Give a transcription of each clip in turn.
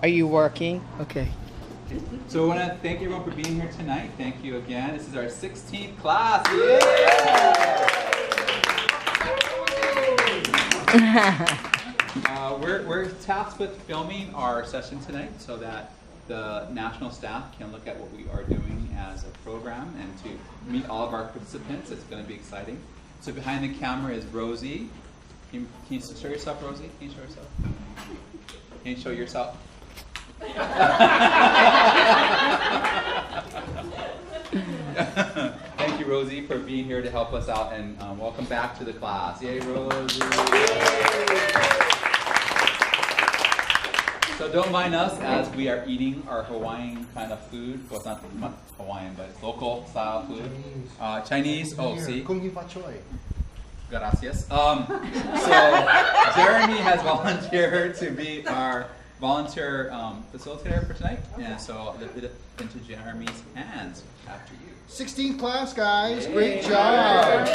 Are you working? Okay. So I want to thank everyone for being here tonight. Thank you again. This is our 16th class. We're tasked with filming our session tonight so that the national staff can look at what we are doing as a program and to meet all of our participants. It's going to be exciting. So behind the camera is Rosie. Can you show yourself, Rosie? Can you show yourself? Can you show yourself? Thank you, Rosie, for being here to help us out, and welcome back to the class. Yay, Rosie! So don't mind us as we are eating our Hawaiian kind of food. Well, it's not Hawaiian, but it's local style food. Chinese. Oh, see. Gracias. So Jeremy has volunteered to be our volunteer facilitator for tonight, and so I'll lift it into Jeremy's hands after you. 16th class, guys. Great job.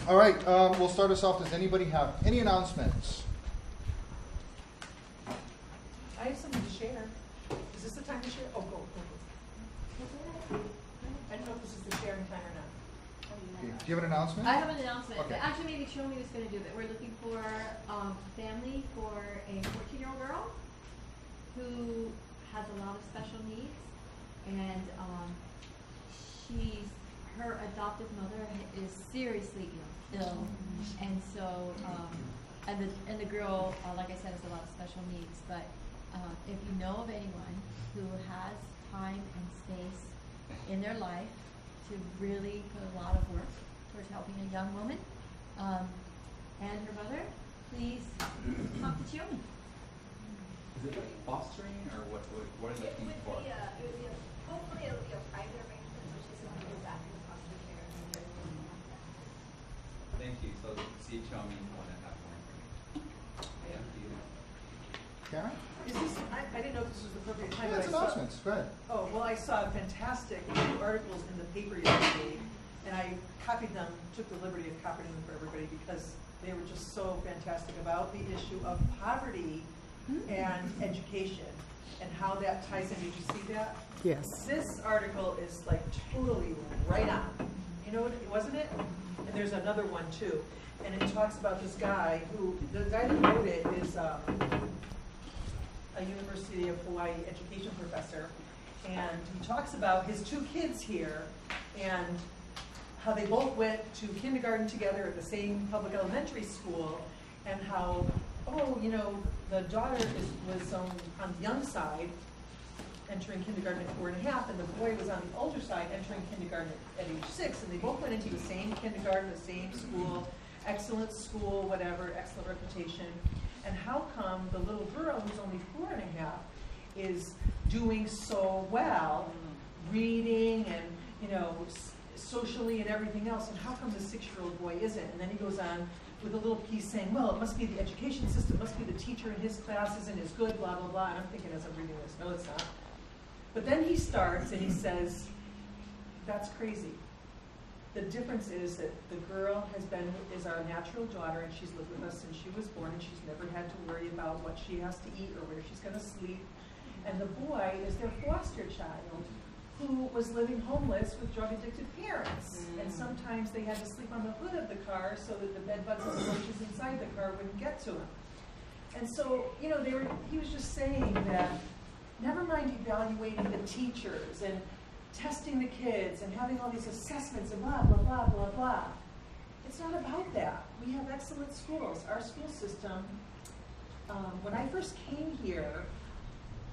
All right, we'll start us off. Does anybody have any announcements? I have something to share. Is this the time to share? Oh, go. I don't know if this is the sharing time or not. Do you have an announcement? I have an announcement. Okay. Actually, maybe Shomi was going to do that. We're looking for family for a 14-year-old girl who has a lot of special needs, and her adoptive mother is seriously ill, and so and the girl, like I said, has a lot of special needs. But if you know of anyone who has time and space in their life to really put a lot of work towards helping a young woman and her mother, please talk to Chiyomi. Is it like fostering, or what are they looking for? Hopefully it'll be a private arrangement, so she's going to go back in foster care. Thank you. So see Chiyomi want to have more information. Thank you. Karen? Is this, I didn't know if this was the appropriate time. Yeah, it's but I saw- announcements. Go ahead. Oh, well, I saw fantastic articles in the paper yesterday, and I copied them, took the liberty of copying them for everybody because they were just so fantastic about the issue of poverty and education and how that ties in. Did you see that? Yes. This article is like totally right on. You know what, wasn't it? And there's another one too. And it talks about this guy who, the guy that wrote it is a University of Hawaii education professor. And he talks about his two kids here and how they both went to kindergarten together at the same public elementary school, and how, the daughter was on the young side, entering kindergarten at 4.5, and the boy was on the older side, entering kindergarten at age 6, and they both went into the same kindergarten, the same school, excellent school, whatever, excellent reputation. And how come the little girl who's only 4.5 is doing so well, reading and, socially and everything else, and how come the 6-year-old boy isn't? And then he goes on with a little piece saying, well, it must be the education system, it must be the teacher in his class isn't as good, blah, blah, blah. And I'm thinking as I'm reading this, no, it's not. But then he starts and he says, that's crazy. The difference is that the girl is our natural daughter, and she's lived with us since she was born, and she's never had to worry about what she has to eat or where she's going to sleep. And the boy is their foster child, who was living homeless with drug-addicted parents. And sometimes they had to sleep on the hood of the car so that the bed bugs and the roaches inside the car wouldn't get to him. And so, he was just saying that never mind evaluating the teachers and testing the kids and having all these assessments and blah, blah, blah, blah, blah. It's not about that. We have excellent schools. Our school system, when I first came here,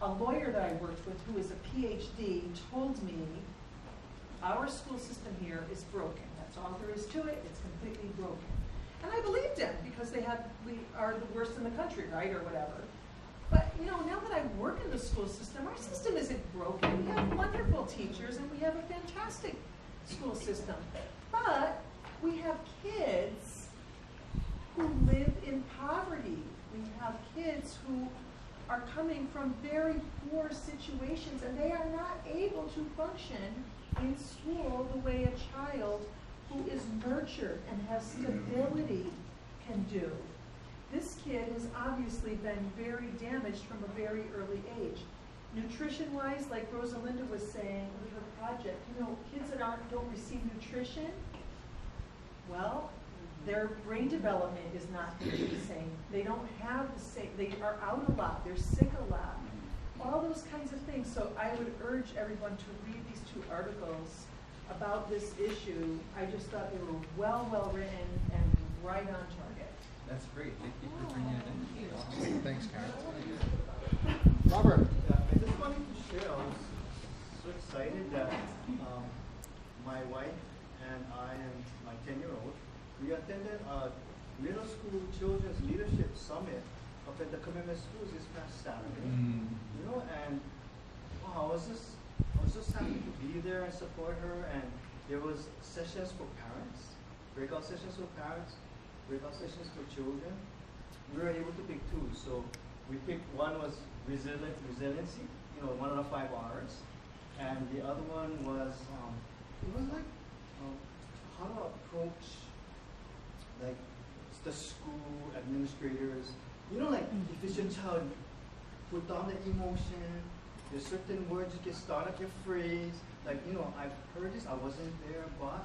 a lawyer that I worked with who is a PhD told me our school system here is broken. That's all there is to it. It's completely broken. And I believed him because we are the worst in the country, right, or whatever. But, now that I work in the school system, our system isn't broken. We have wonderful teachers and we have a fantastic school system. But we have kids who live in poverty. We have kids who are coming from very poor situations, and they are not able to function in school the way a child who is nurtured and has stability can do. this kid has obviously been very damaged from a very early age. Nutrition-wise, like Rosalinda was saying with her project, you know, kids that don't receive nutrition, well, their brain development is not going to be the same. They don't have the same, they are out a lot, they're sick a lot, all those kinds of things. So I would urge everyone to read these 2 articles about this issue. I just thought they were well written and right on target. That's great. Thank you for bringing it in. Thanks, Karen. Robert. I just wanted to share, I was so excited that my wife and I and my 10-year-old, we attended a middle school children's leadership summit up at the commitment schools this past Saturday. You know, and wow, I was just happy to be there and support her. And there was sessions for parents, breakout sessions for parents, breakout sessions for children. We were able to pick 2. So we picked, one was resiliency, you know, one of the 5 R's, and the other one was it was like how to approach like the school administrators. You know, like if it's your child, put down the emotion. There's certain words you can start up your phrase. Like, you know, I've heard this, I wasn't there, but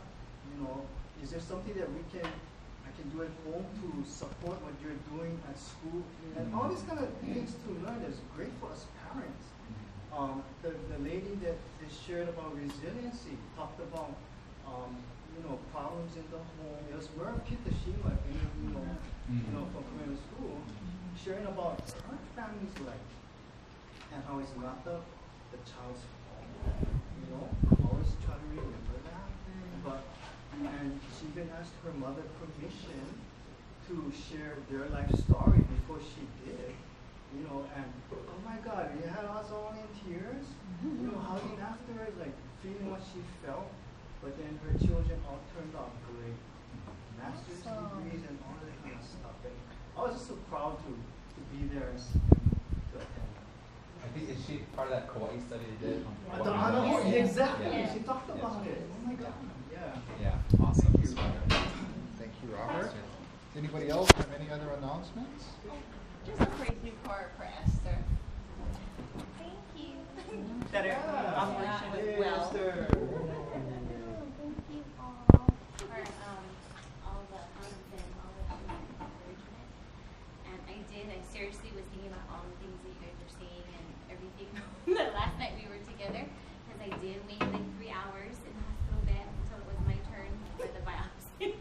you know, is there something that I can do at home to support what you're doing at school? And all these kind of things to learn is great for us parents. The lady that shared about resiliency talked about you know, problems in the home. It was Murray Kitashima, you know, from community school, sharing about her family's life and how it's not the child's fault. You know, always try to remember that. And she even asked her mother permission to share their life story before she did. You know, and oh my God, we had us all in tears. You know, hugging afterwards, like feeling what she felt. But then her children all turned out great, master's degrees and all that kind of stuff. And I was just so proud to be there and to attend. I think, is she part of that Kauai study they did? Exactly. Yeah. She talked about it. Oh my God. Yeah. Yeah, awesome. Thank you, Robert. Anybody else have any other announcements? Just a praise report for Esther. Thank you. That her operation went well. Esther. Thank you all for all the hugs and all the encouragement. And I seriously was thinking about all the things that you guys were saying and everything the last night we were together, because I did wait like 3 hours in the hospital bed until it was my turn for the biopsy.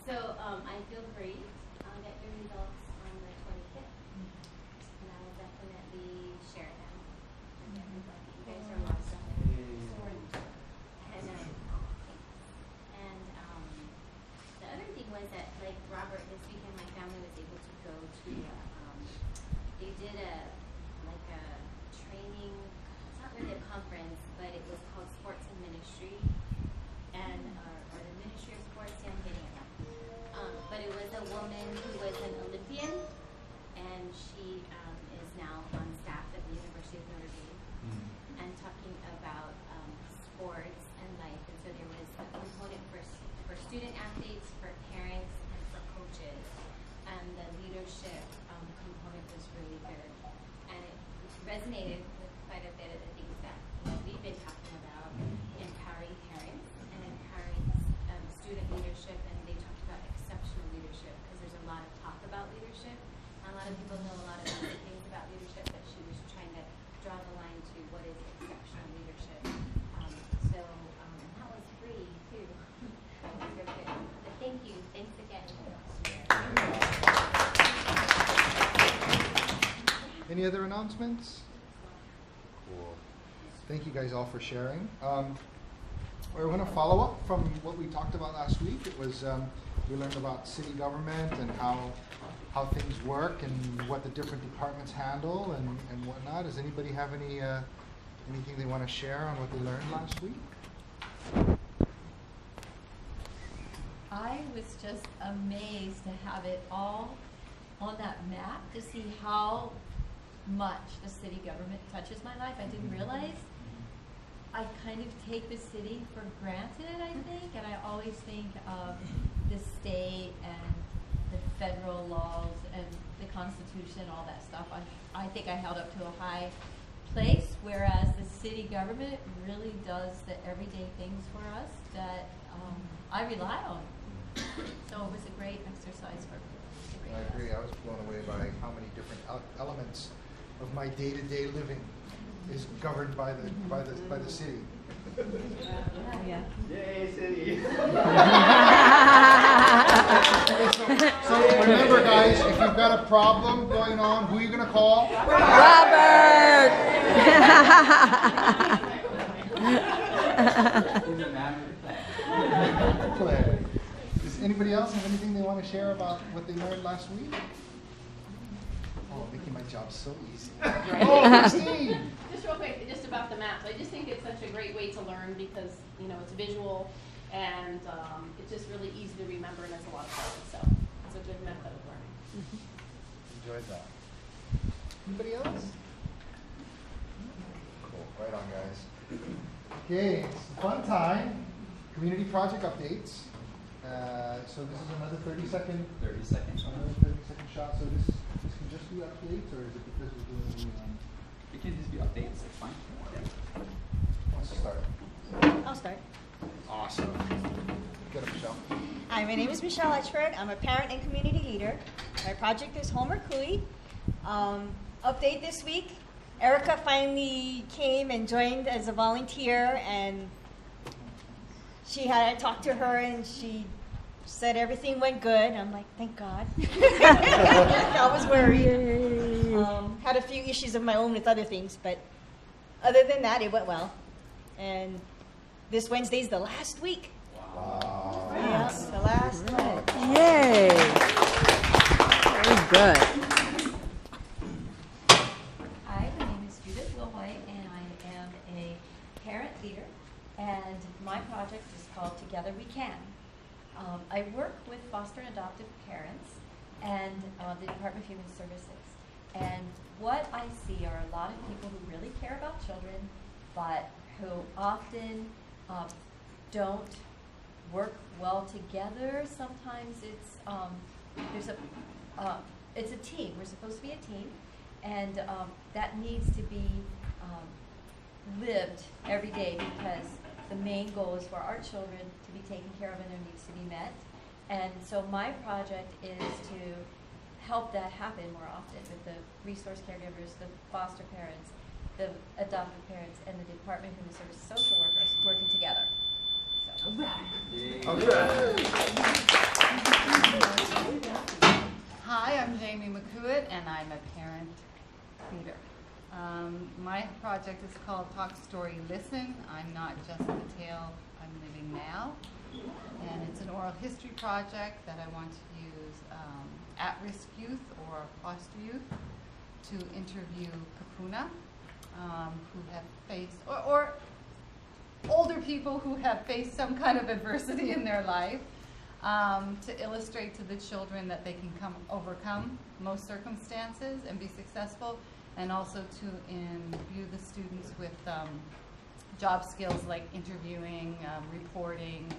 So I feel great. I'll get your results on the 25th, and I will definitely share them with everybody. You guys are awesome. And the other thing was that, like Robert, this weekend my family was able to go to they did a training. It's not really a conference, but it was called Sports and Ministry, and or the Ministry of Sports. Yeah, I'm getting it now. But it was a woman who was an Olympian, and she is now on staff at the University of Notre Dame, and talking about sports and life. And so there was a component for student athletes, for parents, and for coaches. And the leadership component was really good. And it resonated with quite a bit of the things that we've been talking about, empowering parents and empowering student leadership. And they talked about exceptional leadership, because there's a lot of talk about leadership. A lot of people know a lot of other things about leadership, but she was trying to draw the line to what is exceptional leadership. And that was free too. But thank you. Thanks again. Any other announcements? Cool. Thank you guys all for sharing. We're going to follow up from what we talked about last week. It was we learned about city government and how things work and what the different departments handle and whatnot. Does anybody have anything they want to share on what they learned last week? I was just amazed to have it all on that map, to see how much the city government touches my life. I didn't realize. I kind of take the city for granted, I think, and I always think of the state and the federal laws and the Constitution, all that stuff. I think I held up to a high place, whereas the city government really does the everyday things for us that I rely on. So it was a great exercise for me. I agree. I was blown away by how many different elements of my day-to-day living is governed by the city. Yeah. Yay, city. So remember, guys, if you've got a problem going on, who are you going to call? Robert! He's a man with a plan. Play. Does anybody else have anything they want to share about what they learned last week? Oh, making my job so easy. Oh, Christine! Just real quick, just about the maps. I just think it's such a great way to learn because, you know, it's visual and it's just really easy to remember and it's a lot of fun. So it's a good method of learning. Enjoyed that. Anybody else? Cool. Right on, guys. Okay, it's a fun time. Community project updates. So this is another 30-second. 30 seconds. Another 30-second shot. So this can just be updates, or is it because we're doing the? It can just be updates. That's fine. Who wants to start? I'll start. Awesome. Get it, Michelle. Hi, my name is Michelle Etchford. I'm a parent and community leader. My project is Homer Cooey. Update this week. Erica finally came and joined as a volunteer, and I talked to her, and she said everything went good. I'm like, thank God. I was worried. Had a few issues of my own with other things, but other than that, it went well. And this Wednesday's the last week. Wow. Yes, the last one. Yay! Very good. Hi, my name is Judith Wilhoit, and I am a parent leader, and my project is called Together We Can. I work with foster and adoptive parents and the Department of Human Services. And what I see are a lot of people who really care about children, but who often don't work well together. Sometimes it's a team. We're supposed to be a team, and that needs to be lived every day because the main goal is for our children to be taken care of and their needs to be met. And so my project is to help that happen more often with the resource caregivers, the foster parents, the adoptive parents, and the Department of Human Services social workers working together. So. Hi, I'm Jamie McCoot, and I'm a parent leader. My project is called Talk Story Listen. I'm not just the tale I'm living now. And it's an oral history project that I want to use at-risk youth or foster youth to interview Kapuna, who have faced, or older people who have faced some kind of adversity in their life, to illustrate to the children that they can overcome most circumstances and be successful, and also to imbue the students with job skills like interviewing, reporting,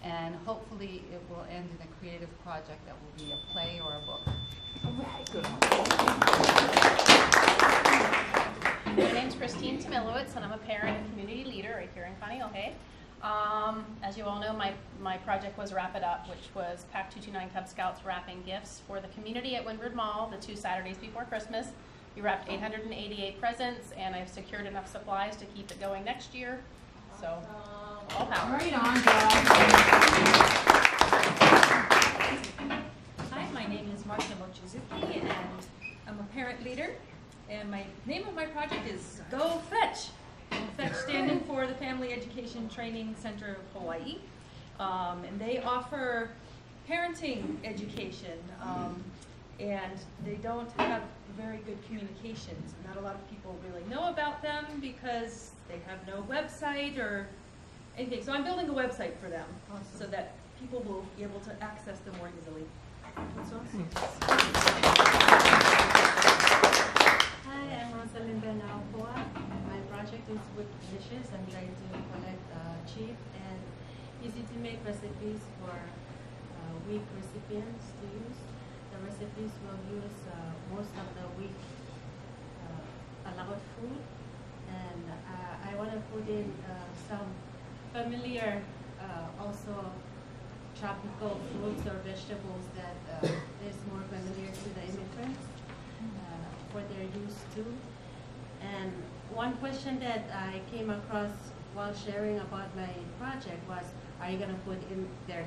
and hopefully it will end in a creative project that will be a play or a book. My name's Christine Tomilowitz, and I'm a parent and community leader right here in Kaneohe. As you all know, my project was Wrap It Up, which was Pack 229 Cub Scouts wrapping gifts for the community at Windward Mall the 2 Saturdays before Christmas. We wrapped 888 presents, and I've secured enough supplies to keep it going next year. So, all power. Right on, Hi, my name is Marcia Mochizuki, and I'm a parent leader. And my name of my project is Go Fetch. Fetch standing for the Family Education Training Center of Hawaii. And they offer parenting education. And they don't have very good communications. Not a lot of people really know about them because they have no website or anything. So I'm building a website for them so that people will be able to access them more easily. That's awesome. Hi, I'm Rosalind Benaupua. My project is with dishes. I'm trying to collect cheap and easy to make recipes for weak recipients to use. the recipes will use most of the week allowed food, and I want to put in some familiar, also tropical fruits or vegetables that is more familiar to the immigrants, what they're used to. And one question that I came across while sharing about my project was, are you going to put in their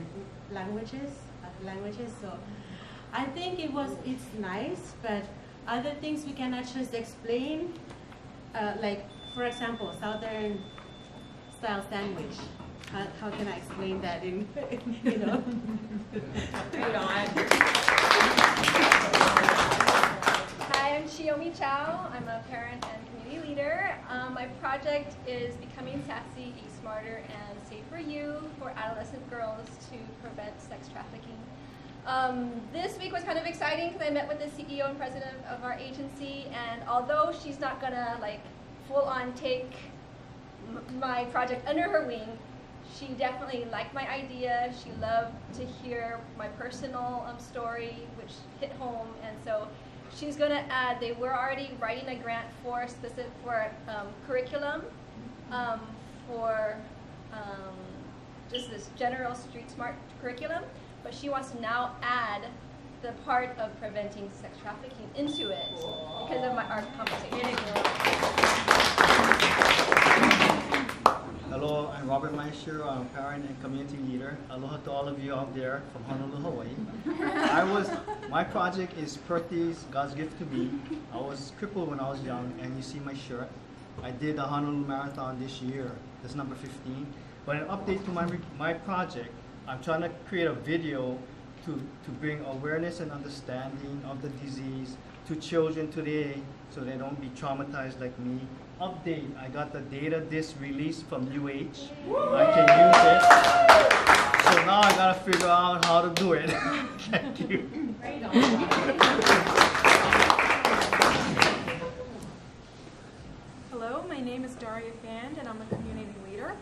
languages? So I think it's nice, but other things we cannot just explain, like for example, Southern style sandwich. How can I explain that in, you know? Hi, I'm Chiomi Chow. I'm a parent and community leader. My project is Becoming Sassy, Eat Smarter, and Safe for You for adolescent girls to prevent sex trafficking. This week was kind of exciting because I met with the CEO and president of our agency, and although she's not gonna like full on take my project under her wing, she definitely liked my idea. She loved to hear my personal story, which hit home, and so she's going to add. They were already writing a grant for specific for curriculum for just this general street smart curriculum, but she wants to now add the part of preventing sex trafficking into it because of our conversation. Hello, I'm Robert Meisher. I'm a parent and community leader. Aloha to all of you out there from Honolulu, Hawaii. My project is Plti's God's Gift to Me. I was crippled when I was young, and you see my shirt. I did a Honolulu Marathon this year. That's number 15. But an update to my project, I'm trying to create a video to bring awareness and understanding of the disease to children today so they don't be traumatized like me. Update, I got the data disc released from UH. I can use it. So now I gotta figure out how to do it. Thank you. Hello, my name is Daria Fand, and I'm a community leader.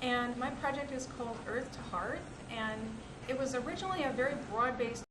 And my project is called Earth to Hearth, and it was originally a very broad-based